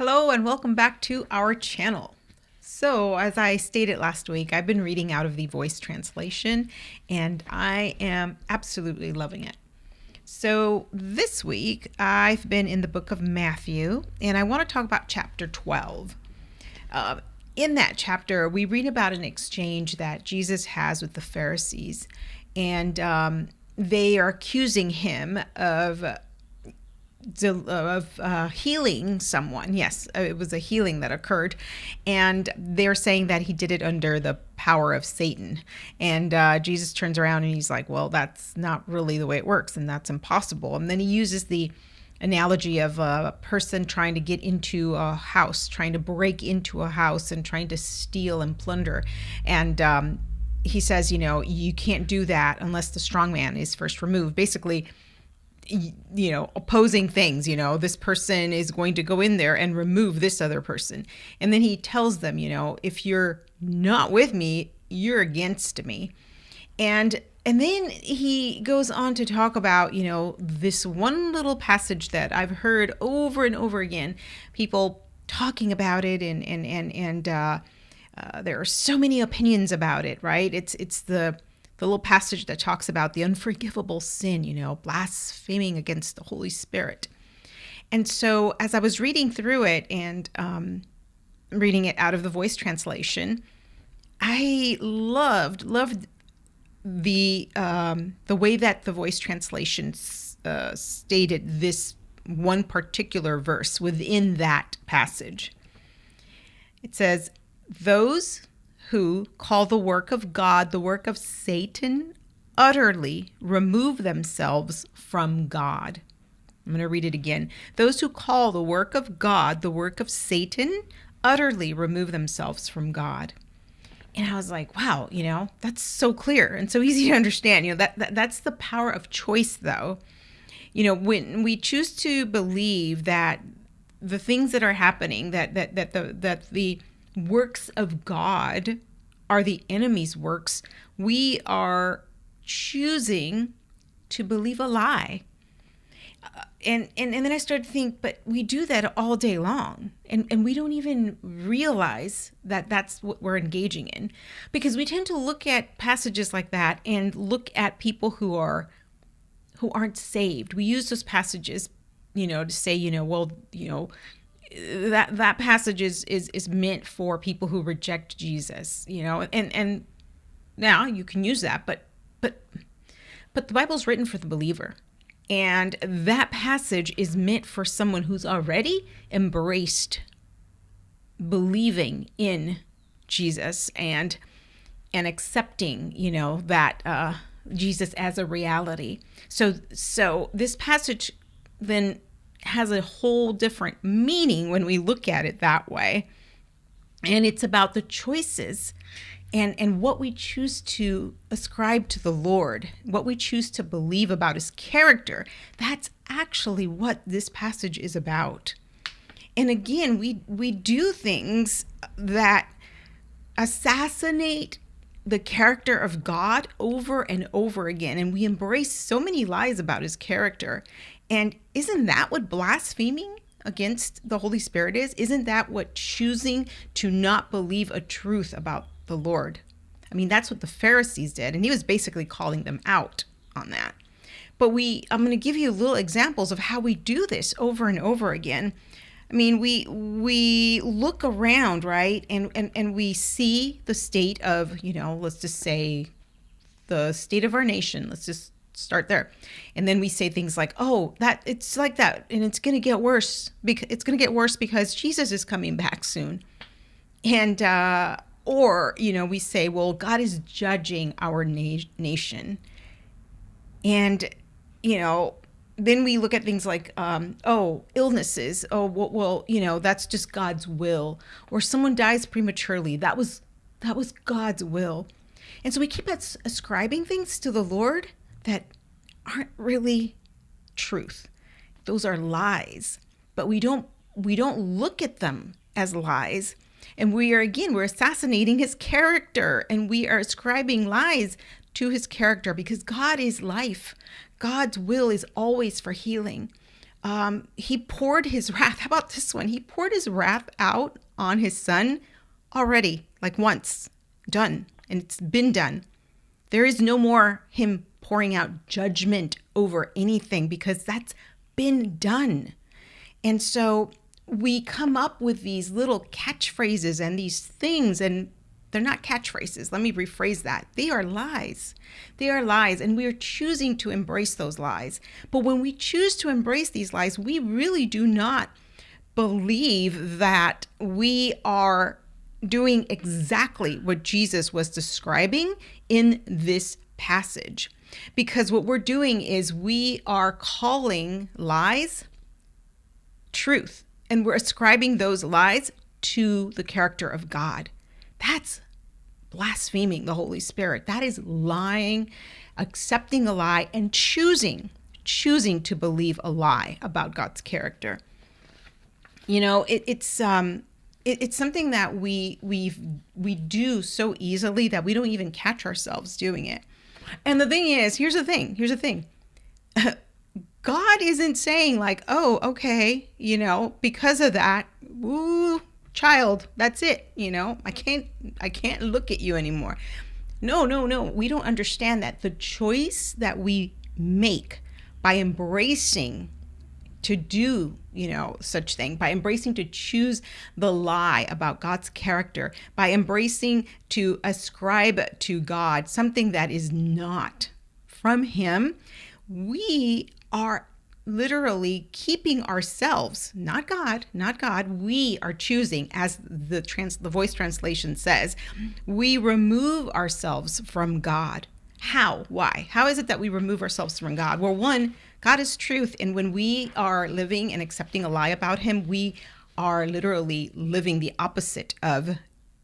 Hello and welcome back to our channel. So, as I stated last week, I've been reading out of the voice translation and I am absolutely loving it. So, this week I've been in the book of Matthew and I want to talk about chapter 12. In that chapter, we read about an exchange that Jesus has with the Pharisees, and they are accusing him of healing someone. Yes, it was a healing that occurred, and they're saying that he did it under the power of Satan. And Jesus turns around and he's like, well, that's not really the way it works, and that's impossible. And then he uses the analogy of a person trying to get into a house, trying to break into a house and trying to steal and plunder. And he says, you can't do that unless the strong man is first removed. Basically, opposing things. This person is going to go in there and remove this other person. And then he tells them, if you're not with me, you're against me. And then he goes on to talk about, this one little passage that I've heard over and over again, people talking about it, and there are so many opinions about it, right? It's the little passage that talks about the unforgivable sin, blaspheming against the Holy Spirit. And so as I was reading through it and reading it out of the voice translation, I loved the way that the voice translation stated this one particular verse within that passage. It says, "Those who call the work of God the work of Satan utterly remove themselves from God." I'm going to read it again. "Those who call the work of God the work of Satan utterly remove themselves from God." And I was like, wow, that's so clear and so easy to understand. That's the power of choice, though. When we choose to believe that the things that are happening, that the works of God are the enemy's works, we are choosing to believe a lie. And then I started to think, but we do that all day long, and we don't even realize that that's what we're engaging in, because we tend to look at passages like that and look at people who aren't saved. We use those passages, to say, that passage is meant for people who reject Jesus, and now you can use that, but the Bible's written for the believer. And that passage is meant for someone who's already embraced believing in Jesus and accepting, that Jesus as a reality. So this passage then has a whole different meaning when we look at it that way. And it's about the choices and what we choose to ascribe to the Lord, what we choose to believe about his character. That's actually what this passage is about. And again, we do things that assassinate the character of God over and over again. And we embrace so many lies about his character. And isn't that what blaspheming against the Holy Spirit is? Isn't that what choosing to not believe a truth about the Lord? I mean, that's what the Pharisees did, and he was basically calling them out on that. But I'm going to give you little examples of how we do this over and over again. I mean, we look around, right, and we see the state of, let's just say the state of our nation. Let's just start there. And then we say things like, oh, that it's like that, and it's going to get worse. Because Jesus is coming back soon. And or, we say, well, God is judging our nation. And, then we look at things like, illnesses. Oh, well, that's just God's will. Or someone dies prematurely. That was God's will. And so we keep ascribing things to the Lord that aren't really truth. Those are lies. But we don't look at them as lies. And we're assassinating his character, and we are ascribing lies to his character, because God is life. God's will is always for healing. He poured his wrath. How about this one? He poured his wrath out on his son already, like once, done, and it's been done. There is no more him pouring out judgment over anything because that's been done. And so we come up with these little catchphrases and these things, and they're not catchphrases. Let me rephrase that. They are lies. They are lies, and we are choosing to embrace those lies. But when we choose to embrace these lies, we really do not believe that we are doing exactly what Jesus was describing in this passage. Because what we're doing is we are calling lies truth, and we're ascribing those lies to the character of God. That's blaspheming the Holy Spirit. That is lying, accepting a lie, and choosing to believe a lie about God's character. You know, it's something that we do so easily that we don't even catch ourselves doing it. And the thing is, here's the thing. God isn't saying like, oh, okay, you know, because of that, woo, child, that's it. You know, I can't look at you anymore. No. We don't understand that the choice that we make by embracing to do, you know, such thing, by embracing to choose the lie about God's character, by embracing to ascribe to God something that is not from him, we are literally keeping ourselves, not God, we are choosing, as the voice translation says, we remove ourselves from God. How? Why? How is it that we remove ourselves from God? Well, one, God is truth, and when we are living and accepting a lie about him, we are literally living the opposite of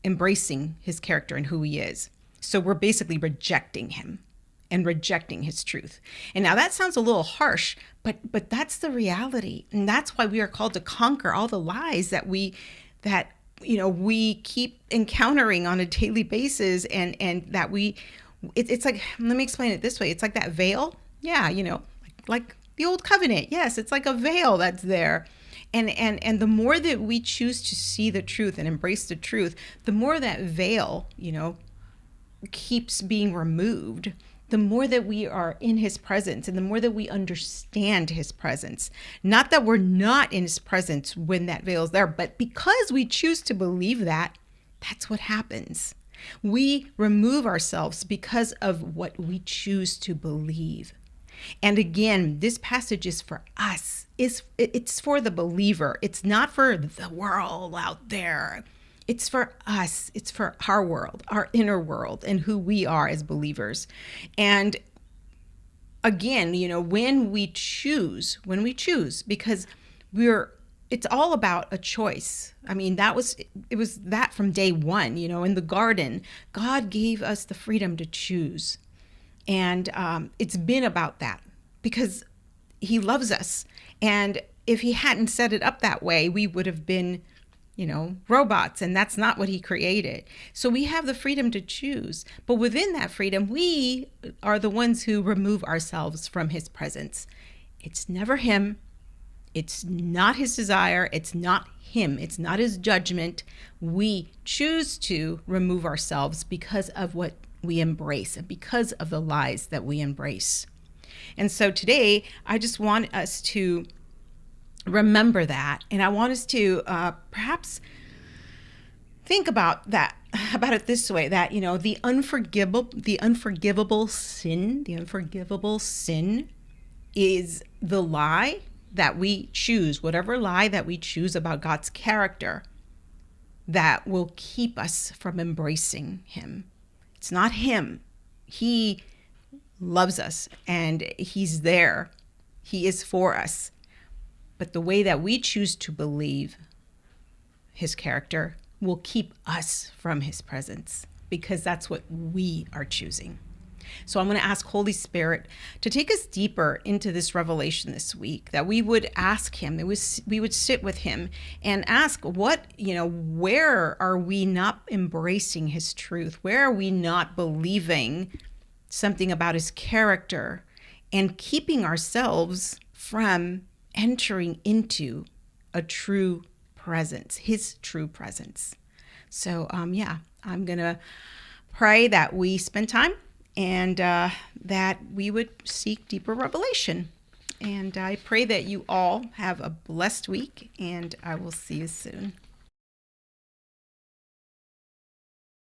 embracing his character and who he is. So we're basically rejecting him and rejecting his truth. And now that sounds a little harsh, but that's the reality. And that's why we are called to conquer all the lies that we keep encountering on a daily basis, and that it's like, let me explain it this way. It's like that veil. Yeah, you know, like the old covenant. Yes, it's like a veil that's there. And the more that we choose to see the truth and embrace the truth, the more that veil, you know, keeps being removed, the more that we are in his presence and the more that we understand his presence. Not that we're not in his presence when that veil is there, but because we choose to believe that, that's what happens. We remove ourselves because of what we choose to believe. And again, this passage is for us. It's for the believer. It's not for the world out there. It's for us. It's for our world, our inner world, and who we are as believers. And again, you know, when we choose, because it's all about a choice. I mean, it was that from day one, you know, in the garden, God gave us the freedom to choose. And it's been about that because he loves us. And if he hadn't set it up that way, we would have been, you know, robots, and that's not what he created. So we have the freedom to choose. But within that freedom, we are the ones who remove ourselves from his presence. It's never him. It's not his desire. It's not him. It's not his judgment. We choose to remove ourselves because of what we embrace and because of the lies that we embrace. And so today, I just want us to remember that. And I want us to perhaps think about it this way, that, you know, the unforgivable sin is the lie that we choose, whatever lie that we choose about God's character that will keep us from embracing him. It's not him. He loves us and he's there. He is for us. But the way that we choose to believe his character will keep us from his presence, because that's what we are choosing. So I'm going to ask Holy Spirit to take us deeper into this revelation this week, that we would ask him, we would sit with him and ask where are we not embracing his truth? Where are we not believing something about his character and keeping ourselves from entering into a true presence, his true presence. So, yeah, I'm going to pray that we spend time and that we would seek deeper revelation. And I pray that you all have a blessed week, and I will see you soon.